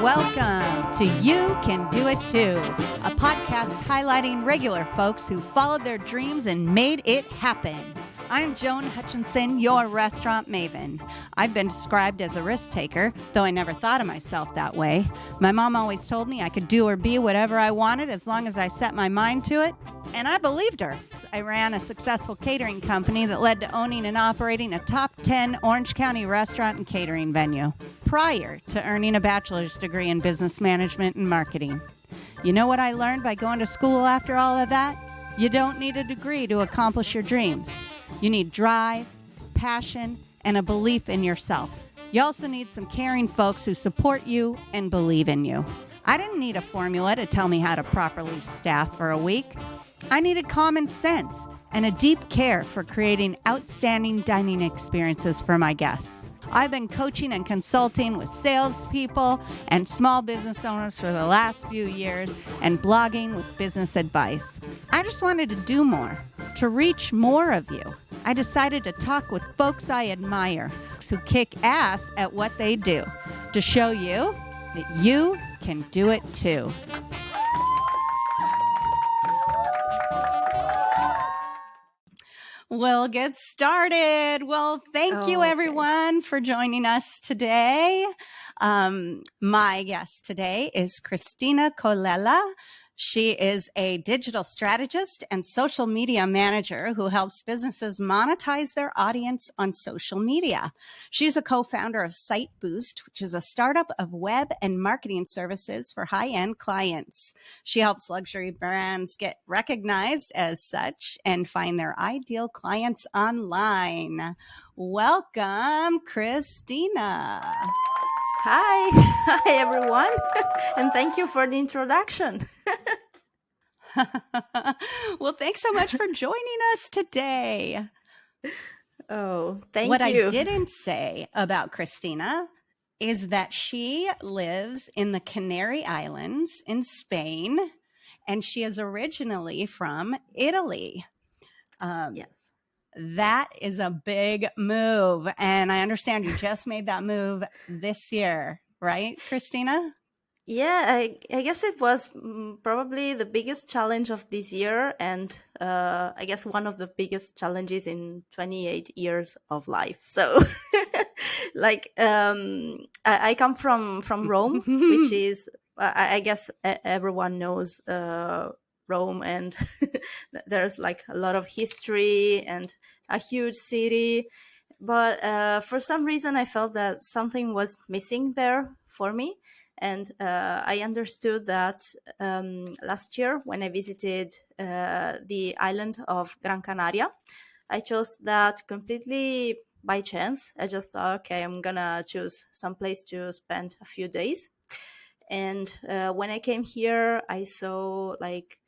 Welcome to You Can Do It Too, a podcast highlighting regular folks who followed their dreams and made it happen. I'm Joan Hutchinson, your restaurant maven. I've been described as a risk taker, though I never thought of myself that way. My mom always told me I could do or be whatever I wanted as long as I set my mind to it, and I believed her. I ran a successful catering company that led to owning and operating a top 10 Orange County restaurant and catering venue, prior to earning a bachelor's degree in business management and marketing. You know what I learned by going to school after all of that? You don't need a degree to accomplish your dreams. You need drive, passion, and a belief in yourself. You also need some caring folks who support you and believe in you. I didn't need a formula to tell me how to properly staff for a week. I needed common sense and a deep care for creating outstanding dining experiences for my guests. I've been coaching and consulting with salespeople and small business owners for the last few years and blogging with business advice. I just wanted to do more, to reach more of you. I decided to talk with folks I admire, who kick ass at what they do, to show you that you can do it too. We'll get started. Well, thank you everyone for joining us today. My guest today is Cristina Colella. She is a digital strategist and social media manager who helps businesses monetize their audience on social media. She's a co-founder of Siteboost, which is a startup of web and marketing services for high-end clients. She helps luxury brands get recognized as such and find their ideal clients online. Welcome, Cristina. Hi. Hi, everyone. And thank you for the introduction. Well, thanks so much for joining us today. Oh, thank what you. What I didn't say about Cristina is that she lives in the Canary Islands in Spain, and she is originally from Italy. Yes. That is a big move. And I understand you just made that move this year, right, Cristina? Yeah, I guess it was probably the biggest challenge of this year. And I guess one of the biggest challenges in 28 years of life. So like I come from Rome, which is, I guess everyone knows Rome, and there's like a lot of history and a huge city, but for some reason I felt that something was missing there for me, and I understood that last year when I visited the island of Gran Canaria. I chose that completely by chance. I just thought, okay, I'm gonna choose some place to spend a few days, and when I came here I saw like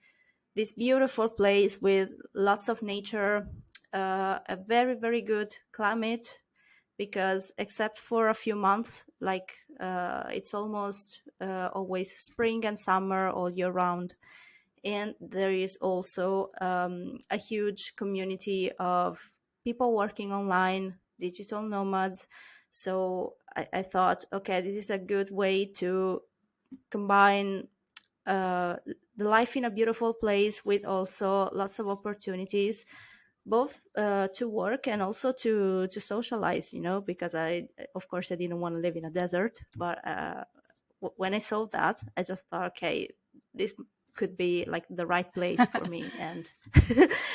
this beautiful place with lots of nature, a very, very good climate, because except for a few months, like it's almost always spring and summer all year round. And there is also a huge community of people working online, digital nomads. So I thought, okay, this is a good way to combine the life in a beautiful place with also lots of opportunities, both to work and also to socialize, you know, because of course I didn't want to live in a desert, but when I saw that, I just thought, okay, this could be like the right place for me. And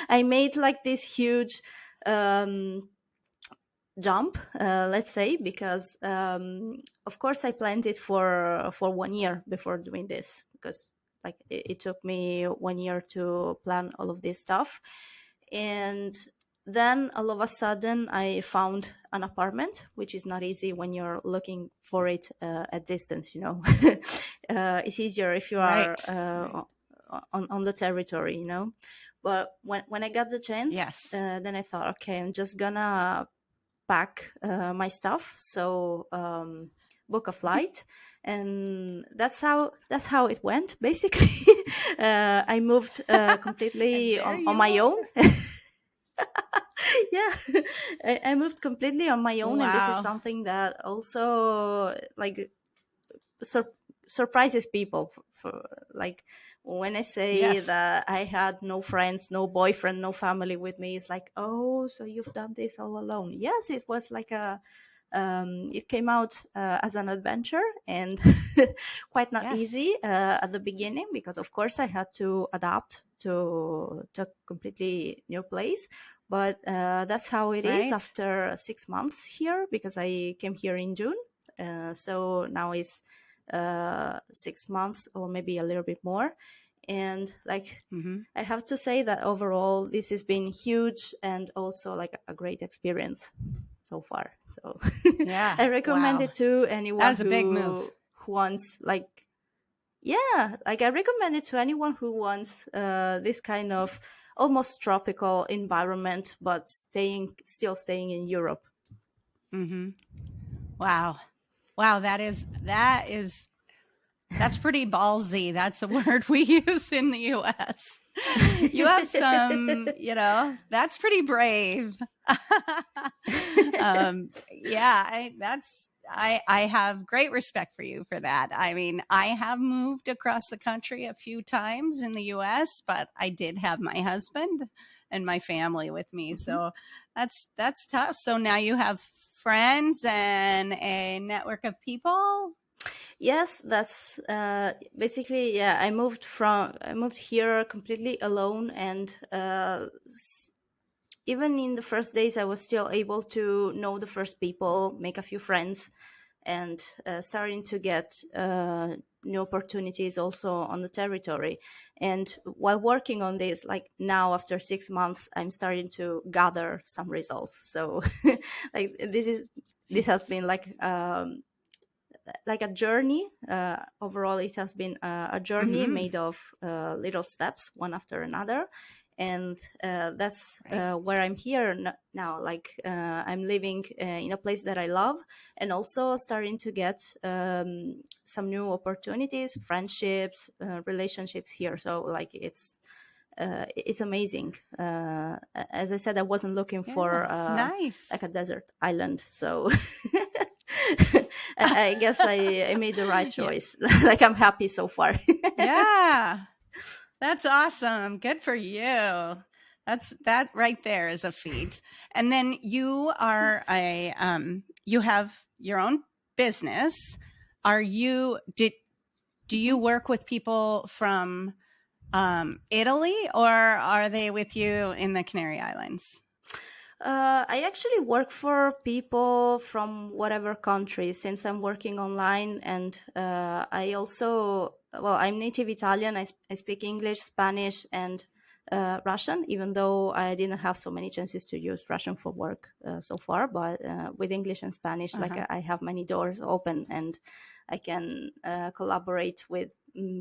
I made like this huge jump, let's say, because of course I planned it for 1 year before doing this, because like it took me 1 year to plan all of this stuff. And then all of a sudden I found an apartment, which is not easy when you're looking for it at distance, you know. It's easier if you are on the territory, you know. But when I got the chance, yes, then I thought, okay, I'm just gonna pack my stuff, so book a flight, and that's how it went basically. I moved completely on my own. Yeah, I moved completely on my own. Wow. And this is something that also like surprises people for like when I say Yes. that I had no friends, no boyfriend, no family with me. It's like, oh, so you've done this all alone. Yes, it was like it came out as an adventure, and quite not Yes. easy at the beginning, because of course I had to adapt to a completely new place. But that's how it is Right. after 6 months here, because I came here in June. So now it's 6 months or maybe a little bit more. And like, Mm-hmm. I have to say that overall this has been huge, and also like a great experience so far. So Yeah. I recommend Wow. it to That anyone is a big move. who wants, like, yeah, like I recommend it to anyone who wants this kind of almost tropical environment, but still staying in Europe. Mm-hmm. Wow. Wow. That's pretty ballsy. That's a word we use in the US. You have some, that's pretty brave. Yeah, I have great respect for you for that. I mean, I have moved across the country a few times in the US, but I did have my husband and my family with me. Mhm. So that's tough. So now you have friends and a network of people. Yes, that's basically, yeah. I moved here completely alone, and even in the first days, I was still able to know the first people, make a few friends, and starting to get new opportunities also on the territory. And while working on this, like now after 6 months, I'm starting to gather some results. So, like this has Yes. been like a journey. Overall, it has been a journey Mm-hmm. made of little steps, one after another. And that's Right. where I'm here now. Like I'm living in a place that I love, and also starting to get some new opportunities, friendships, relationships here. So like it's amazing. As I said, I wasn't looking for Yeah. Nice. like a desert island, so I guess I made the right Yeah. choice. Like I'm happy so far. Yeah. That's awesome. Good for you. That right there is a feat. And then you have your own business. Are you did do you Mhm. work with people from Italy, or are they with you in the Canary Islands? I actually work for people from whatever country, since I'm working online, and I also, well, I'm native Italian. I speak English, Spanish, and Russian, even though I didn't have so many chances to use Russian for work so far. But with English and Spanish, like Uh-huh. I have many doors open, and I can collaborate with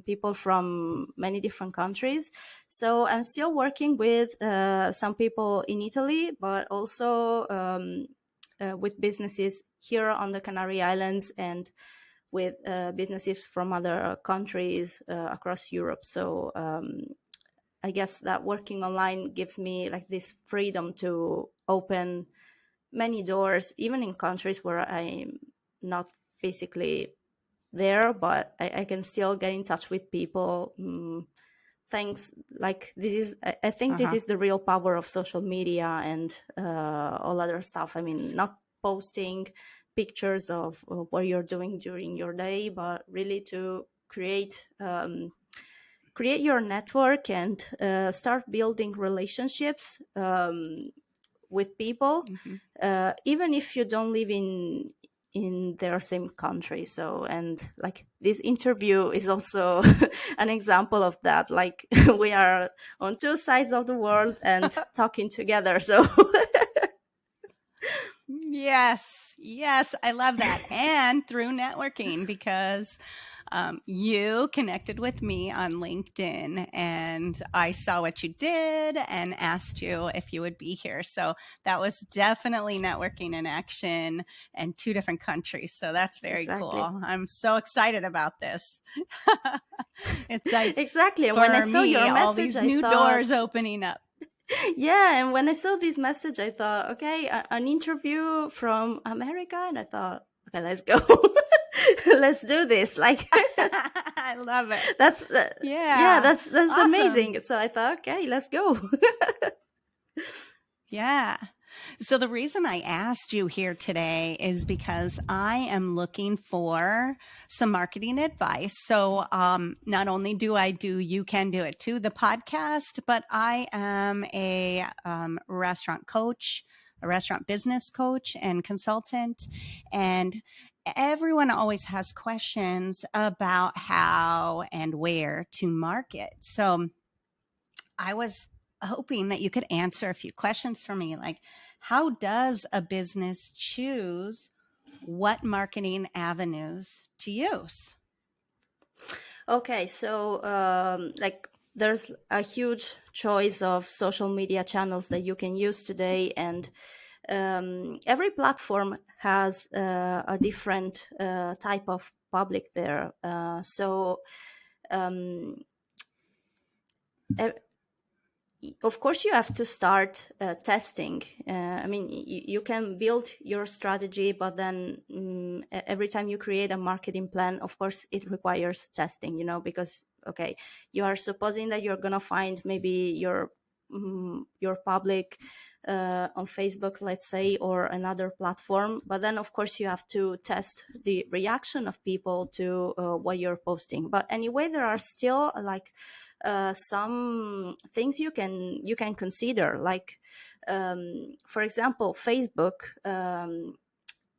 people from many different countries. So I'm still working with some people in Italy, but also with businesses here on the Canary Islands, and with businesses from other countries across Europe. So I guess that working online gives me like this freedom to open many doors, even in countries where I'm not physically there, but I can still get in touch with people. Thanks, like this is, I think this Uh-huh. is the real power of social media and all other stuff. I mean, not posting pictures of what you're doing during your day, but really to create your network, and start building relationships with people, Mhm. even if you don't live in their same country. So, and like this interview is also an example of that. Like we are on two sides of the world and talking together. So Yes, yes, I love that. And through networking, because you connected with me on LinkedIn and I saw what you did and asked you if you would be here. So that was definitely networking in action, and two different countries. So that's very cool. exactly. I'm so excited about this. It's like, Exactly. And when I for saw your me, all message, these I new thought, doors opening up. yeah. And when I saw this message, I thought, okay, an interview from America. And I thought, okay, let's go. let's do this. Like, I love it. that's yeah, Yeah. that's Awesome. amazing. So I thought, okay, let's go. Yeah. So the reason I asked you here today is because I am looking for some marketing advice. So not only do I do You Can Do It Too, the podcast, but I am a restaurant coach, a restaurant business coach and consultant. And everyone always has questions about how and where to market. So I was hoping that you could answer a few questions for me, like how does a business choose what marketing avenues to use? Okay, so like there's a huge choice of social media channels that you can use today, and every platform has a different type of public there. So um, e- of course you have to start testing. I mean, you can build your strategy, but then every time you create a marketing plan, of course it requires testing, because okay, you are supposing that you're going to find maybe your public on Facebook, let's say, or another platform, but then of course you have to test the reaction of people to what you're posting. But anyway, there are still like some things you can consider, like for example, Facebook.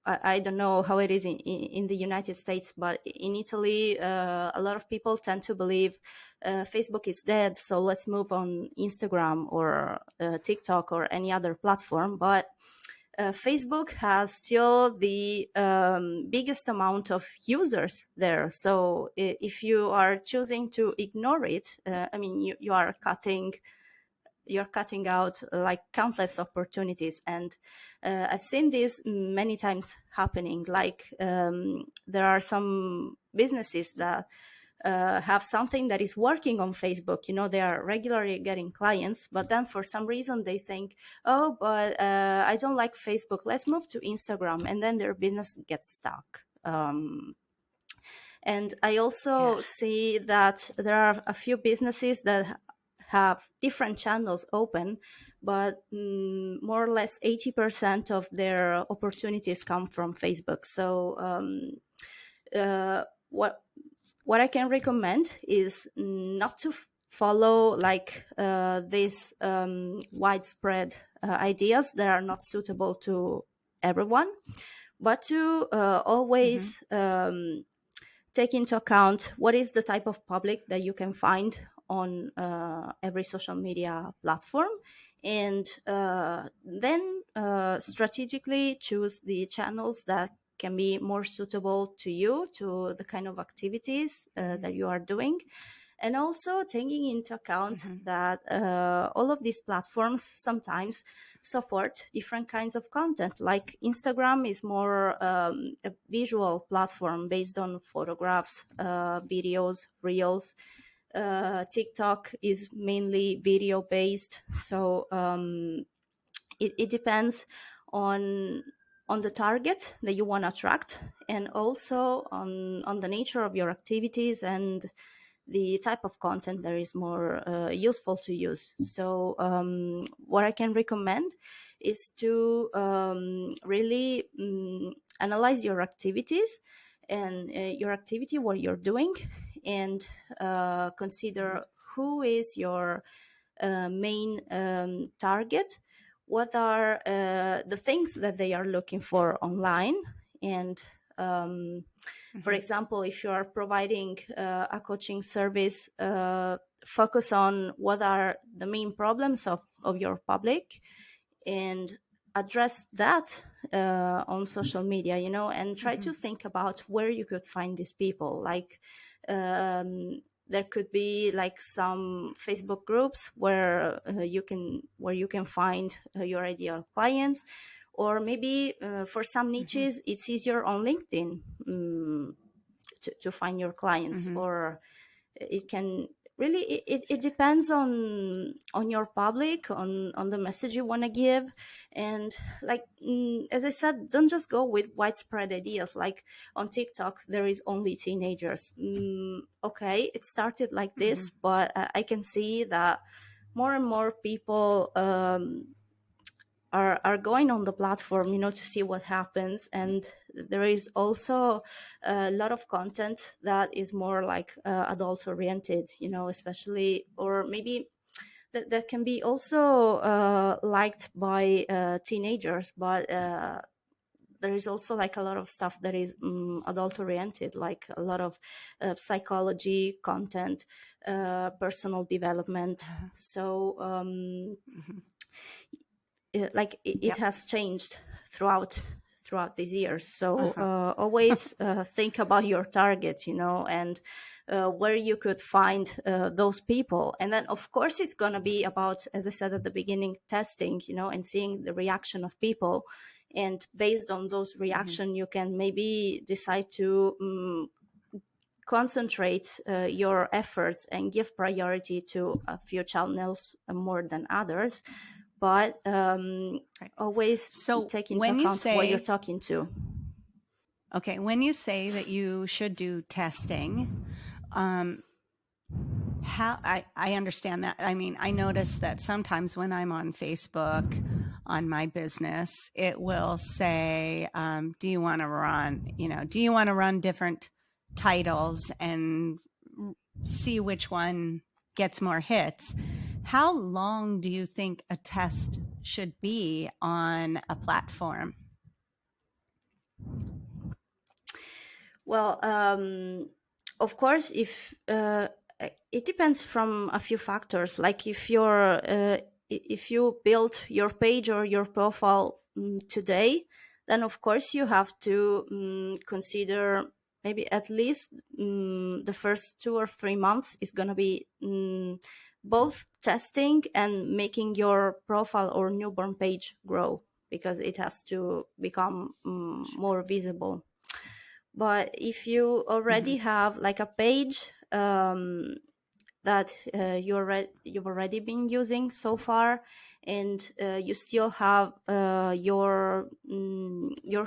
I don't know how it is in the United States, but in Italy, a lot of people tend to believe Facebook is dead, so let's move on Instagram or TikTok or any other platform. But Facebook has still the biggest amount of users there. So if you are choosing to ignore it, I mean, you are you're cutting out like countless opportunities. And I've seen this many times happening. Like there are some businesses that have something that is working on Facebook. They are regularly getting clients, but then for some reason they think, oh, but I don't like Facebook. Let's move to Instagram, and then their business gets stuck. And I Yeah. also see that there are a few businesses that have different channels open, but more or less 80% of their opportunities come from Facebook. So uh, what I can recommend is not to follow like these widespread ideas that are not suitable to everyone, but to Mm-hmm. always take into account what is the type of public that you can find on every social media platform, and then strategically choose the channels that can be more suitable to you, to the kind of activities that you are doing. And also taking into account Mm-hmm. that all of these platforms sometimes support different kinds of content. Like Instagram is more a visual platform based on photographs, videos, reels. TikTok is mainly video based. So it depends on the target that you want to attract, and also on the nature of your activities and the type of content that is more useful to use. So what I can recommend is to really analyze your activities and your activity, what you're doing, and consider who is your main target, what are the things that they are looking for online, and for Mm-hmm. example, if you are providing a coaching service, focus on what are the main problems of your public, and address that on social media, and try Mm-hmm. to think about where you could find these people. Like there could be like some Facebook groups where you can find your ideal clients, or maybe for some Mm-hmm. niches it's easier on LinkedIn to find your clients, Mm-hmm. or it can really it depends on your public, on the message you want to give. And like, as I said, don't just go with widespread ideas. Like on TikTok there is only teenagers. Okay, it started like this, but I can see that more and more people are going on the platform, to see what happens. And there is also a lot of content that is more like adult oriented, especially, or maybe that can be also liked by teenagers, but there is also like a lot of stuff that is adult oriented, like a lot of psychology content, personal development. So it has changed throughout these years. So always think about your target, and where you could find those people. And then of course it's going to be about, as I said at the beginning, testing, and seeing the reaction of people. And based on those reaction, you can maybe decide to concentrate your efforts and give priority to a few channels more than others. But always take into account what you're talking to. Okay, when you say that you should do testing, how I understand that. I mean, I notice that sometimes when I'm on Facebook on my business, it will say, do you want to run different titles and see which one gets more hits? How long do you think a test should be on a platform? Well, of course, if it depends from a few factors. Like if you build your page or your profile today, then of course you have to consider maybe at least the first 2 or 3 months is going to be both testing and making your profile or newborn page grow, because it has to become more visible. But if you already have like a page that you've already been using so far, and you still have your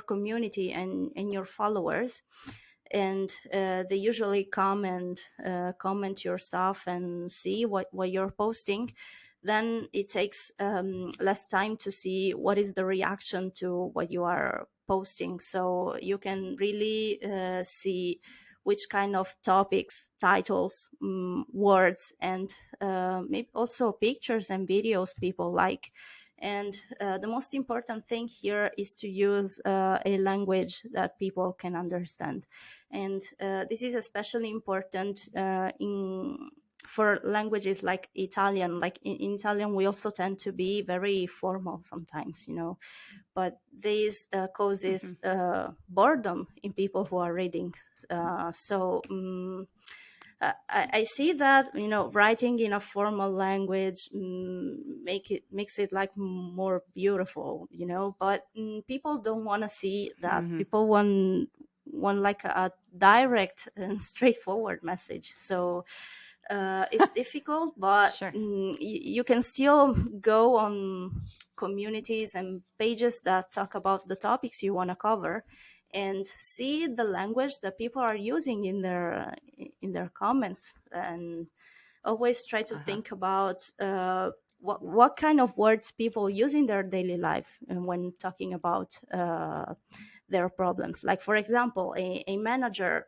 community and your followers, and they usually come and comment your stuff and see what you're posting, then it takes less time to see what is the reaction to what you are posting. So you can really see which kind of topics, titles, words, and maybe also pictures and videos people like. And the most important thing here is to use a language that people can understand. And this is especially important for languages like Italian. Like in Italian, we also tend to be very formal sometimes, but this causes boredom in people who are reading. I see that, writing in a formal language makes it like more beautiful, but people don't want to see that. People want like a direct and straightforward message. So it's difficult, but Sure. You can still go on communities and pages that talk about the topics you want to cover, and see the language that people are using in their comments, and always try to think about what kind of words people use in their daily life and when talking about their problems. Like, for example, a manager,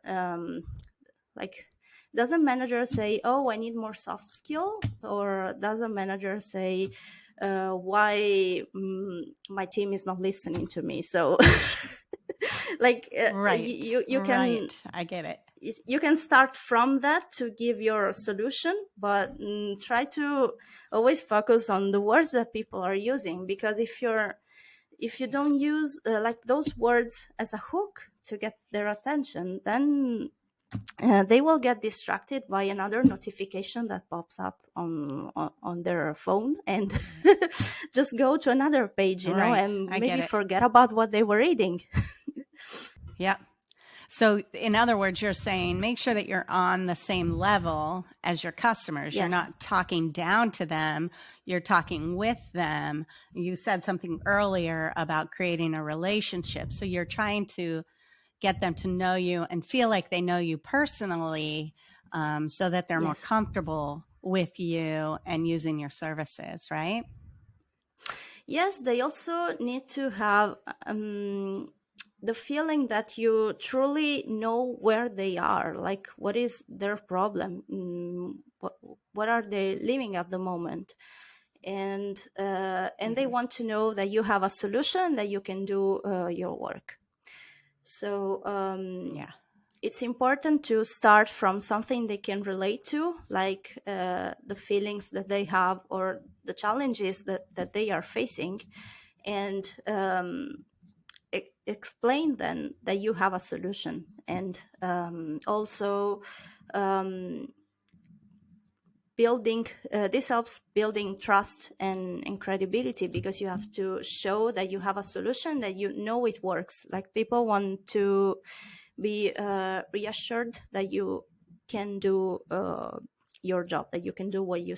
like, does a manager say, oh, I need more soft skill? Or does a manager say, why my team is not listening to me? So like right. You can, right. I get it. You can start from that to give your solution, but try to always focus on the words that people are using, because if you don't use like those words as a hook to get their attention, then they will get distracted by another notification that pops up on their phone, and just go to another page, and maybe forget about what they were reading. Yeah. So, in other words, you're saying make sure that you're on the same level as your customers. Yes. You're not talking down to them, you're talking with them. You said something earlier about creating a relationship. So, you're trying to get them to know you and feel like they know you personally, so that they're more Yes. comfortable with you and using your services, right? Yes, they also need to have the feeling that you truly know where they are, like what is their problem, what are they living at the moment, and they want to know that you have a solution that you can do your work. So Yeah. it's important to start from something they can relate to, like the feelings that they have or the challenges that they are facing, and explain then that you have a solution. And also building this helps building trust and credibility, because you have to show that you have a solution, that you know it works. Like, people want to be reassured that you can do your job, that you can do what you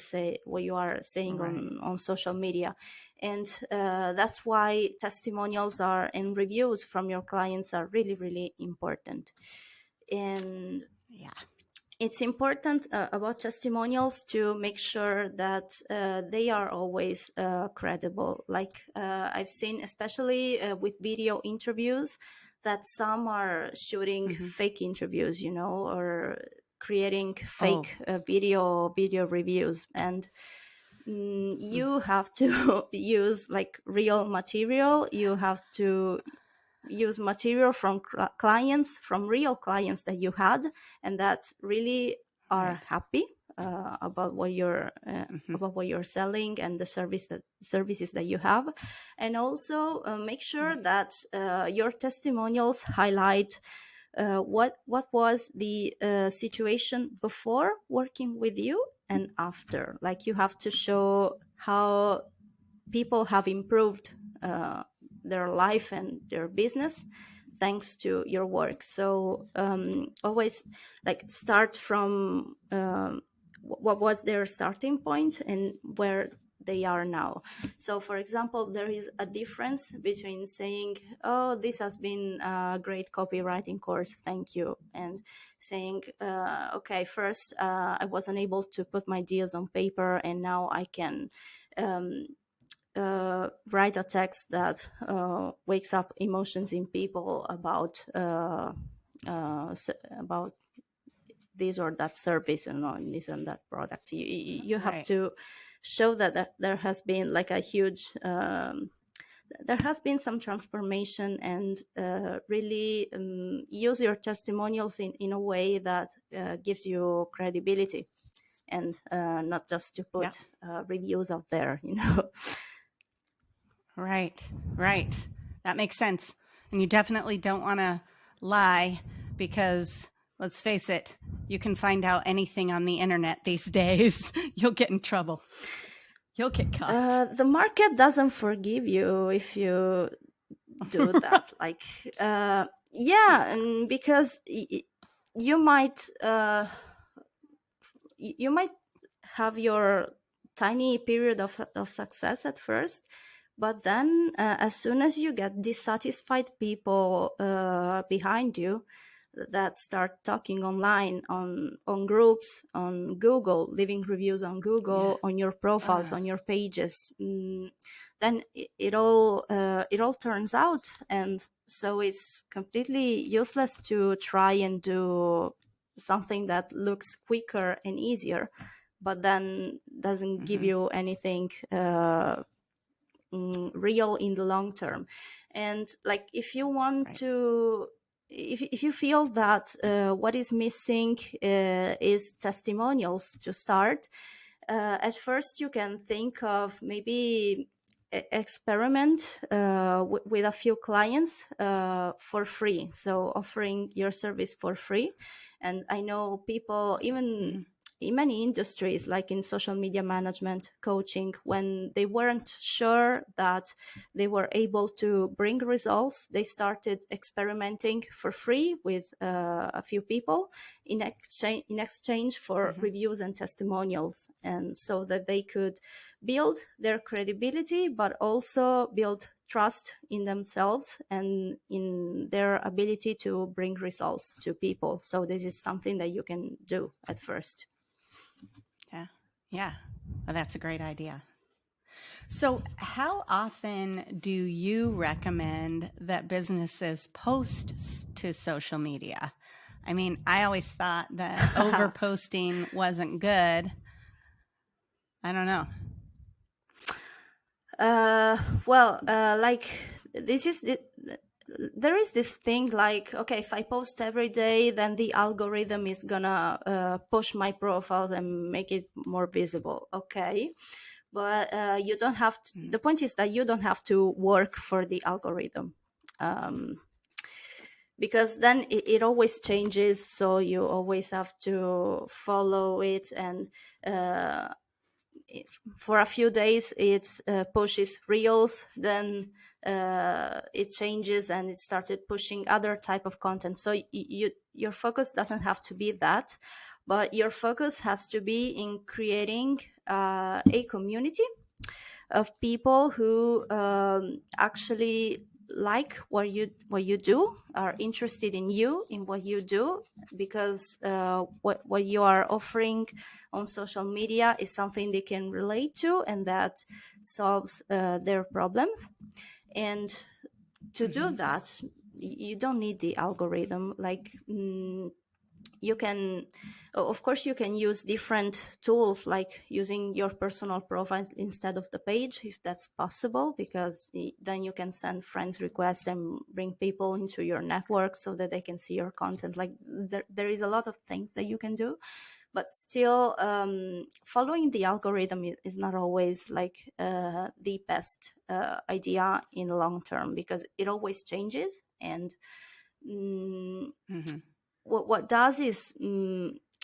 are saying Right. on social media. And that's why testimonials and reviews from your clients are really, really important. And Yeah. it's important about testimonials to make sure that they are always credible. Like, I've seen, especially with video interviews, that some are shooting fake interviews, or creating fake video reviews. And you have to use like real material. You have to use material from clients, from real clients that you had, and that really are Right. happy about what you're selling and the services that you have. And also make sure that your testimonials highlight what was the situation before working with you and after. Like, you have to show how people have improved their life and their business thanks to your work. So always, like, start from what was their starting point and where they are now. So, for example, there is a difference between saying, oh, this has been a great copywriting course, thank you, and saying, okay, first I wasn't able to put my ideas on paper, and now I can write a text that wakes up emotions in people about this or that service, and this and that product. You have Right. to show that there has been like a huge there has been some transformation, and really use your testimonials in a way that gives you credibility, and not just to put reviews out there. Right, right. That makes sense. And you definitely don't want to lie, because let's face it, you can find out anything on the internet these days. You'll get in trouble. You'll get caught. The market doesn't forgive you if you do that. Like, yeah, and because you might have your tiny period of success at first, but then as soon as you get dissatisfied people behind you that start talking online, on groups, on Google, leaving reviews on Google, on your profiles, on your pages, then it all turns out. And so it's completely useless to try and do something that looks quicker and easier, but then doesn't give you anything real in the long term. And like, if you want to, if you feel that what is missing is testimonials to start, at first you can think of maybe experiment with a few clients for free, so offering your service for free. And I know people, even in many industries, like in social media management, coaching, when they weren't sure that they were able to bring results, they started experimenting for free with a few people in exchange for reviews and testimonials, and so that they could build their credibility, but also build trust in themselves and in their ability to bring results to people. So this is something that you can do at first. Yeah. Well, that's a great idea. So how often do you recommend that businesses post to social media? I mean, I always thought that overposting wasn't good. I don't know. Like this is there is this thing like, okay, if I post every day, then the algorithm is gonna push my profile and make it more visible. Okay, but you don't have to, the point is that you don't have to work for the algorithm, because then it always changes, so you always have to follow it, and for a few days it pushes reels, then it changes and it started pushing other type of content. So your focus doesn't have to be that, but your focus has to be in creating a community of people who actually like what you do, are interested in you, in what you do, because what you are offering on social media is something they can relate to and that solves their problems. And to do that, you don't need the algorithm. Like you can, of course you can use different tools, like using your personal profile instead of the page, if that's possible, because then you can send friends requests and bring people into your network so that they can see your content. Like there is a lot of things that you can do, but still following the algorithm is not always like the best idea in the long term, because it always changes. And what does is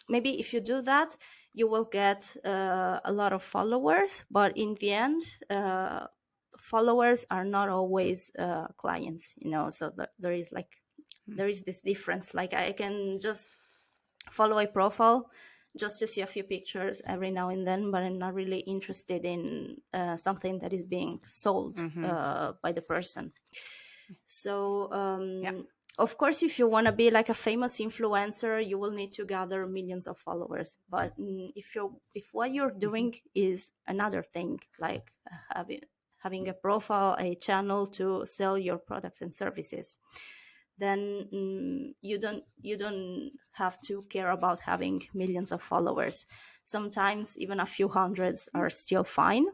maybe if you do that, you will get a lot of followers, but in the end followers are not always clients, so there is this difference. Like I can just follow a profile just to see a few pictures every now and then, but I'm not really interested in something that is being sold by the person. So of course, if you want to be like a famous influencer, you will need to gather millions of followers. But if what you're doing is another thing, like having a profile, a channel to sell your products and services, then you don't have to care about having millions of followers. Sometimes even a few hundreds are still fine.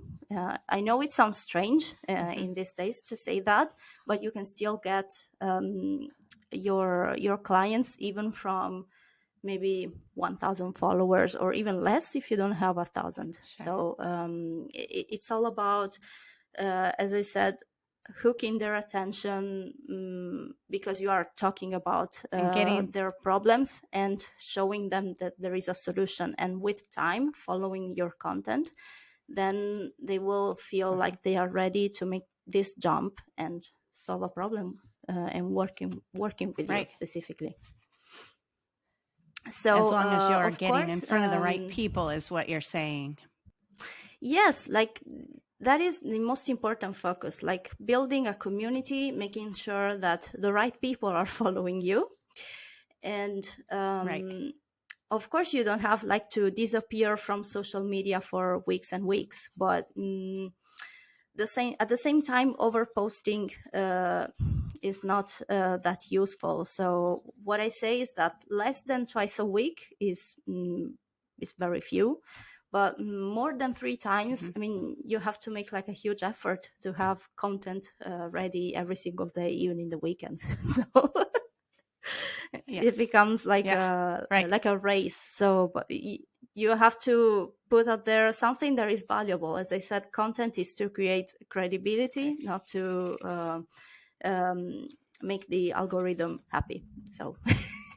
I know it sounds strange in these days to say that, but you can still get your clients even from maybe 1,000 followers, or even less if you don't have 1,000. Sure. So it's all about, as I said, hooking their attention, because you are talking about their problems and showing them that there is a solution. And with time, following your content, then they will feel like they are ready to make this jump and solve a problem and working with you specifically. So as long as you're getting in front of the right people is what you're saying. Yes, like that is the most important focus, like building a community, making sure that the right people are following you. And of course, you don't have like to disappear from social media for weeks and weeks, but at the same time, overposting is not that useful. So what I say is that less than twice a week is very few. But more than 3 times, I mean, you have to make like a huge effort to have content ready every single day, even in the weekends. So it becomes like a race. So but you have to put out there something that is valuable. As I said, content is to create credibility, not to make the algorithm happy. So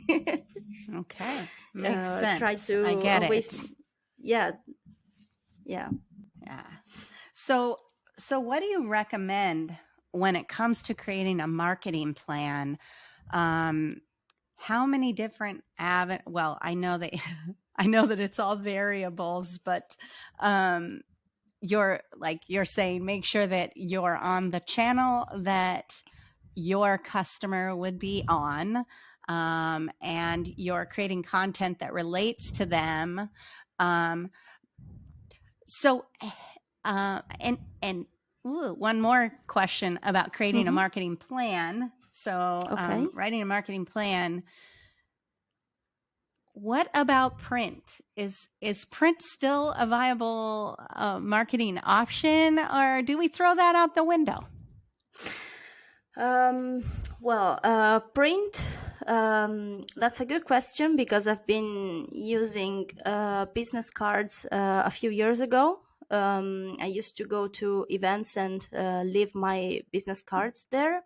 Okay. Makes sense. Try to I get always, it. yeah. Yeah. So what do you recommend when it comes to creating a marketing plan? How many different well, I know that I know that it's all variables, but you're saying make sure that you're on the channel that your customer would be on, and you're creating content that relates to them. So, and one more question about creating a marketing plan. So, Okay. writing a marketing plan. What about print? Is print still a viable marketing option, or do we throw that out the window? Well, print. That's a good question because I've been using business cards a few years ago. I used to go to events and leave my business cards there.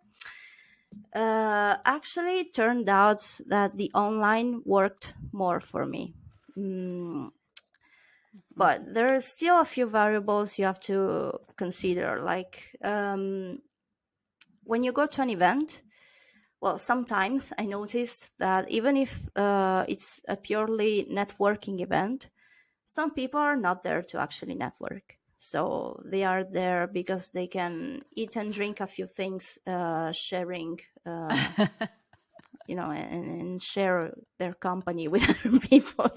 Actually, it turned out that the online worked more for me. But there are still a few variables you have to consider, like when you go to an event. Well, sometimes I noticed that even if it's a purely networking event, some people are not there to actually network. So they are there because they can eat and drink a few things, sharing, and share their company with other people,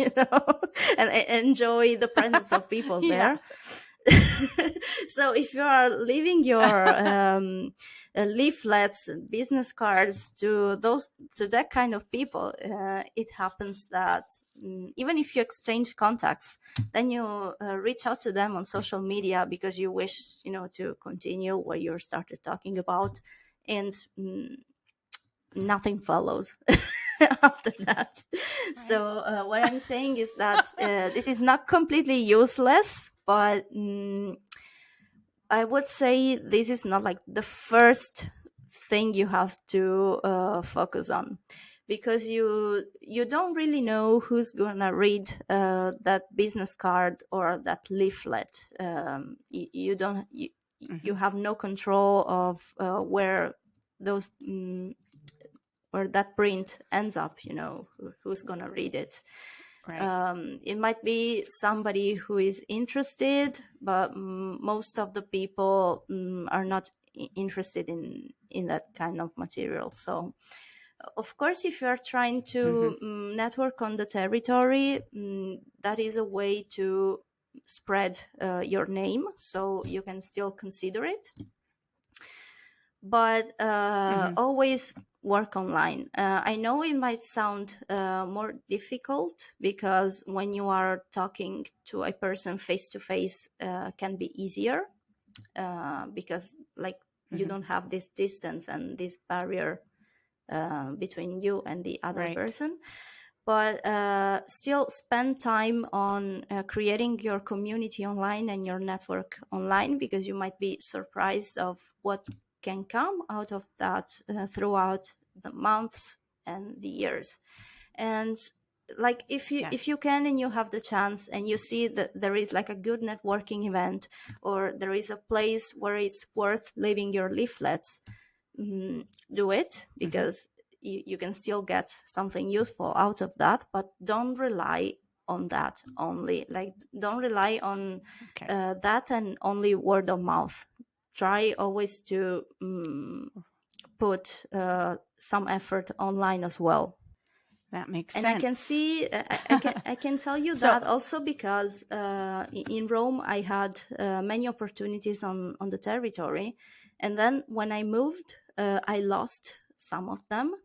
and enjoy the presence of people there. So if you are leaving your leaflets and business cards to that kind of people, it happens that even if you exchange contacts, then you reach out to them on social media because you wish to continue what you started talking about, and nothing follows after that. Right. So what I'm saying is that this is not completely useless, but I would say this is not like the first thing you have to focus on, because you don't really know who's gonna read that business card or that leaflet. You don't you have no control of where those where that print ends up. Who's gonna read it. Right. It might be somebody who is interested, but most of the people are not interested in that kind of material. So, of course, if you are trying to network on the territory, that is a way to spread your name, so you can still consider it. But always work online. I know it might sound more difficult because when you are talking to a person face to face, can be easier because you don't have this distance and this barrier between you and the other person. But still spend time on creating your community online and your network online, because you might be surprised of what can come out of that throughout the months and the years. And if you can and you have the chance and you see that there is like a good networking event, or there is a place where it's worth leaving your leaflets, do it, because you can still get something useful out of that. But don't rely on that only. Don't rely on that and only word of mouth. Try always to put some effort online as well. That makes sense. And I can see, I can tell you that also because in Rome I had many opportunities on the territory, and then when I moved, I lost some of them.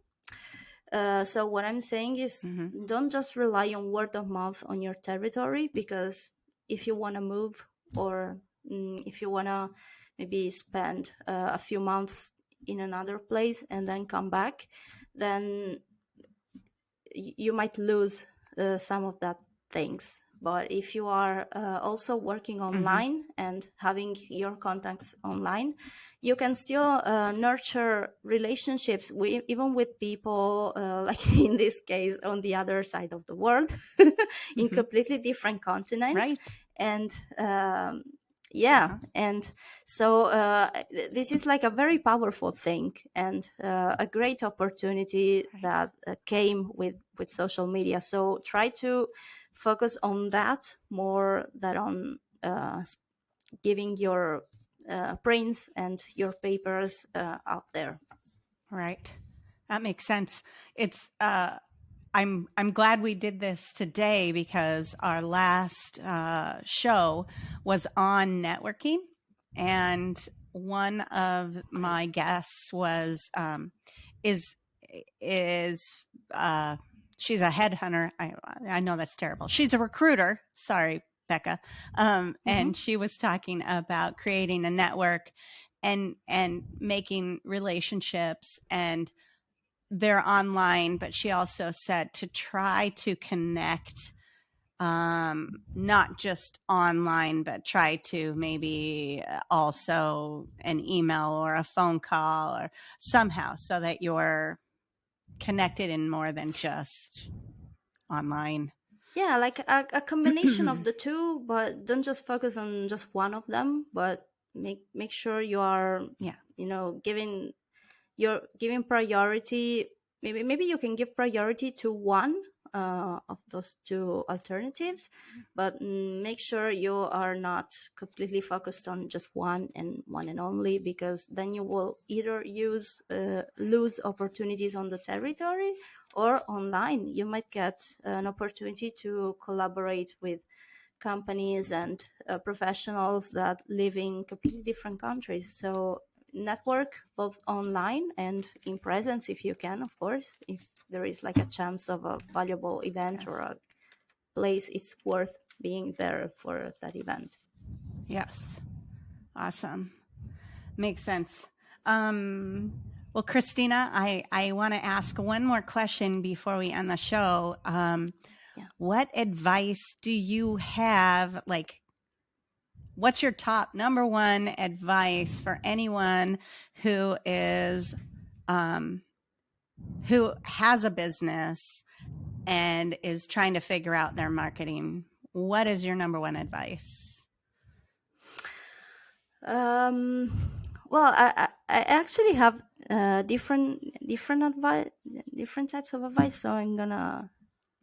So what I'm saying is, don't just rely on word of mouth on your territory, because if you want to move, or if you want to maybe spend a few months in another place and then come back, then you might lose some of that things. But if you are also working online and having your contacts online, you can still nurture relationships even with people like in this case on the other side of the world in completely different continents. Right. And and so this is like a very powerful thing, and a great opportunity that came with social media. So try to focus on that more than on giving your prints and your papers out there. Right. That makes sense. It's I'm glad we did this today because our last show was on networking, and one of my guests was is is she's a headhunter. I know that's terrible. She's a recruiter. Sorry, Becca. And she was talking about creating a network and making relationships, and they're online, but she also said to try to connect not just online, but try to maybe also an email or a phone call or somehow, so that you're connected in more than just online. Yeah, like a combination of the two, but don't just focus on just one of them, but make sure you are giving priority. Maybe you can give priority to one of those two alternatives, but make sure you are not completely focused on just one and only, because then you will either lose opportunities on the territory, or online you might get an opportunity to collaborate with companies and professionals that live in completely different countries. So network both online and in presence if you can, of course, if there is like a chance of a valuable event or a place it's worth being there for that event. Yes. Awesome. Makes sense. Well, Cristina, I want to ask one more question before we end the show. What advice do you have? Like, what's your top number one advice for anyone who is, who has a business and is trying to figure out their marketing? What is your number one advice? Well, I actually have different advice, different types of advice. So I'm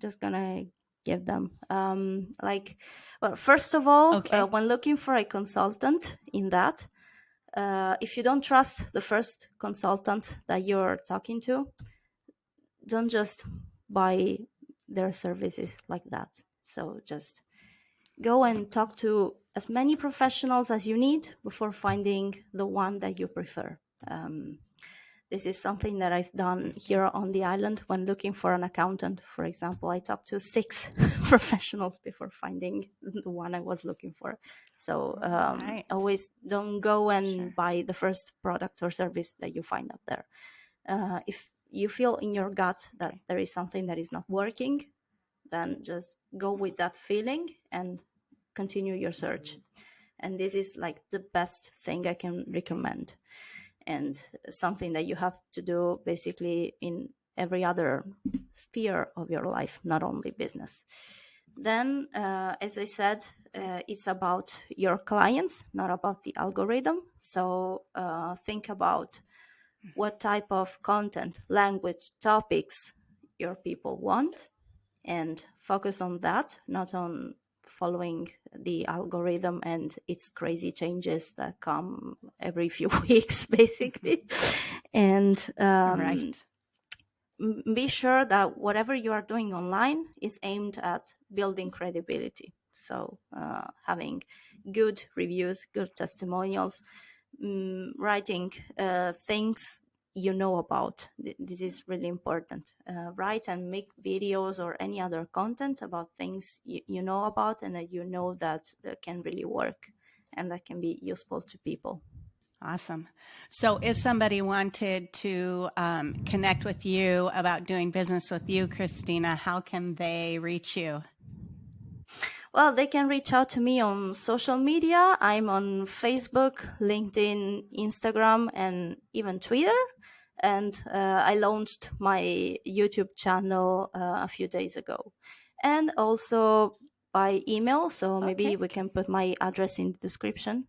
just gonna give them. Well, first of all, when looking for a consultant in that, if you don't trust the first consultant that you're talking to, don't just buy their services like that. So just go and talk to as many professionals as you need before finding the one that you prefer. This is something that I've done here on the island when looking for an accountant. For example, I talked to 6 professionals before finding the one I was looking for. So always don't go and buy the first product or service that you find out there. If you feel in your gut that there is something that is not working, then just go with that feeling and continue your search. And this is like the best thing I can recommend, and something that you have to do basically in every other sphere of your life, not only business. Then, as I said, it's about your clients, not about the algorithm. So think about what type of content, language, topics your people want, and focus on that, not on following the algorithm and its crazy changes that come every few weeks, basically. And be sure that whatever you are doing online is aimed at building credibility. So having good reviews, good testimonials, writing things you know about. This is really important. Write and make videos or any other content about things you know about and that you know that can really work and that can be useful to people. Awesome. So if somebody wanted to connect with you about doing business with you, Cristina, how can they reach you? Well, they can reach out to me on social media. I'm on Facebook, LinkedIn, Instagram, and even Twitter. And I launched my YouTube channel a few days ago. And also by email, so maybe Okay. we can put my address in the description.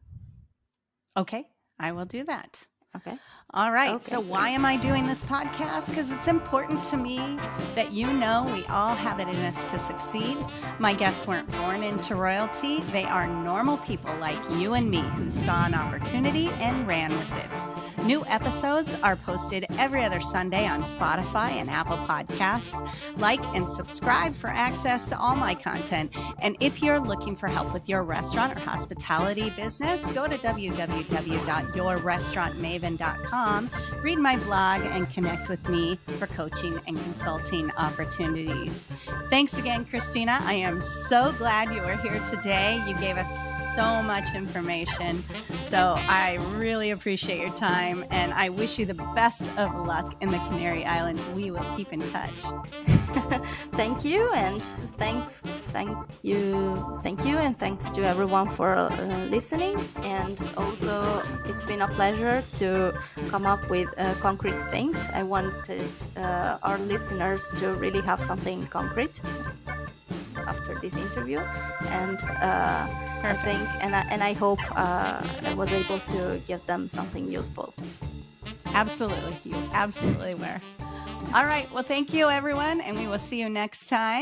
Okay, I will do that. Okay. All right. Okay. So why am I doing this podcast? Because it's important to me that you know we all have it in us to succeed. My guests weren't born into royalty. They are normal people like you and me who saw an opportunity and ran with it. New episodes are posted every other Sunday on Spotify and Apple Podcasts. Like and subscribe for access to all my content. And if you're looking for help with your restaurant or hospitality business, go to www.yourrestaurantmaven.com, read my blog, and connect with me for coaching and consulting opportunities. Thanks again, Cristina. I am so glad you were here today. You gave us so much information. So I really appreciate your time, and I wish you the best of luck in the Canary Islands. We will keep in touch. Thank you, and thank you, and thanks to everyone for listening. And also, it's been a pleasure to come up with concrete things. I wanted our listeners to really have something concrete after this interview, and I think, and I hope I was able to give them something useful. Absolutely, you absolutely were. All right, well, thank you, everyone, and we will see you next time.